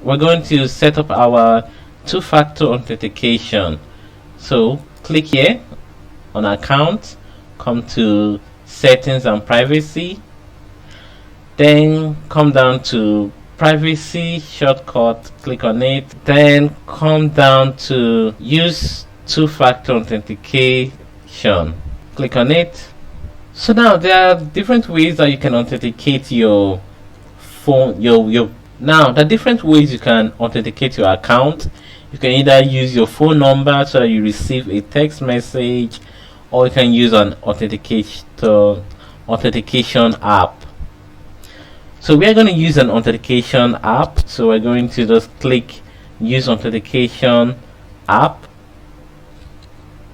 we're going to set up our two-factor authentication. So click here on account, come to settings and privacy, then come down to privacy shortcut, click on it, then come down to use two-factor authentication, click on it. So now there are different ways that you can authenticate your phone, now there are different ways you can authenticate your account. You can either use your phone number so that you receive a text message, or you can use an authentication app. So we are going to use an authentication app. So we're going to just click use authentication app.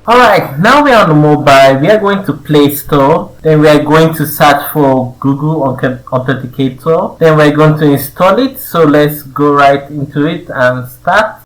Alright, now we are on the mobile. We are going to Play Store. Then we are going to search for Google Authenticator. Then we're going to install it. So let's go right into it and start.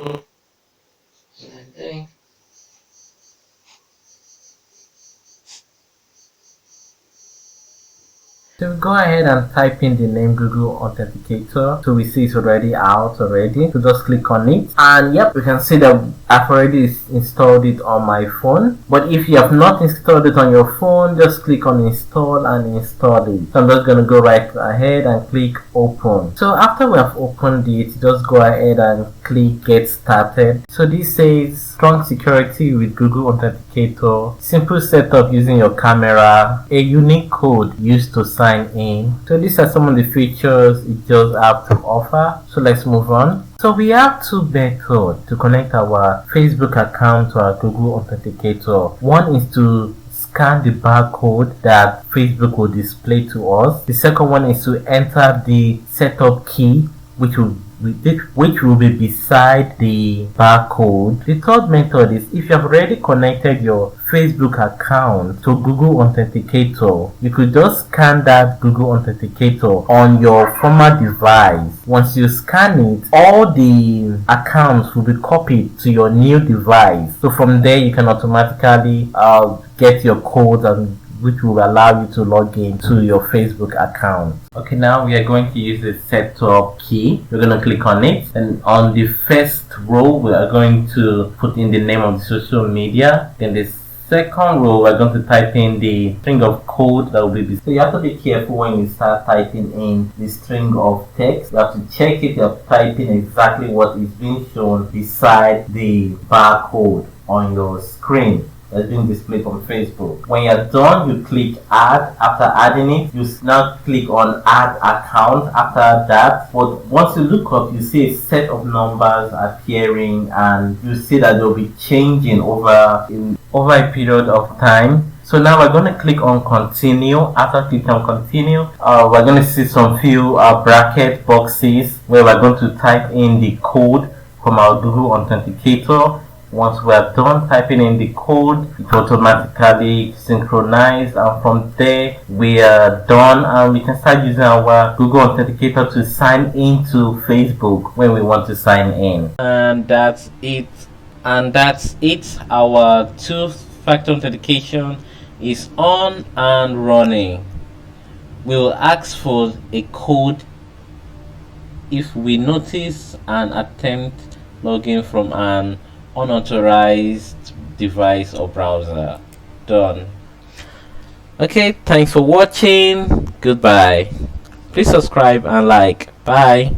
So go ahead and type in the name Google Authenticator. So we see it's already out already. So just click on it. And yep, we can see that I've already installed it on my phone. But if you have not installed it on your phone, just click on install and install it. So I'm just going to go right ahead and click open. So after we have opened it, just go ahead and click get started. So this says strong security with Google Authenticator, simple setup using your camera, a unique code used to sign in. So these are some of the features it just have to offer. So let's move on. So we have two methods to connect our Facebook account to our Google Authenticator. One is to scan the barcode that Facebook will display to us. The second one is to enter the setup key which will be beside the barcode. The third method is if you have already connected your Facebook account to Google Authenticator, you could just scan that Google Authenticator on your former device. Once you scan it, all the accounts will be copied to your new device. So from there you can automatically get your code and which will allow you to log in to your Facebook account. Okay, now we are going to use the setup key. We're going to click on it, and on the first row we are going to put in the name of the social media. Then the second row we're going to type in the string of code that will be. So you have to be careful when you start typing in the string of text. You have to check it. You have to type in exactly what is being shown beside the barcode on your screen that's being displayed on Facebook. When you're done, you click add. After adding it, you now click on add account after that. But once you look up, you see a set of numbers appearing, and you see that they'll be changing over a period of time. So now we're going to click on continue. After clicking on continue, we're going to see some few bracket boxes where we're going to type in the code from our Google Authenticator. Once we are done typing in the code, it automatically synchronizes, and from there we are done, and we can start using our Google Authenticator to sign into Facebook when we want to sign in. And that's it. Our two-factor authentication is on and running. We will ask for a code if we notice an attempt login from an unauthorized device or browser. Done. Okay, thanks for watching. Goodbye. Please subscribe and like. Bye.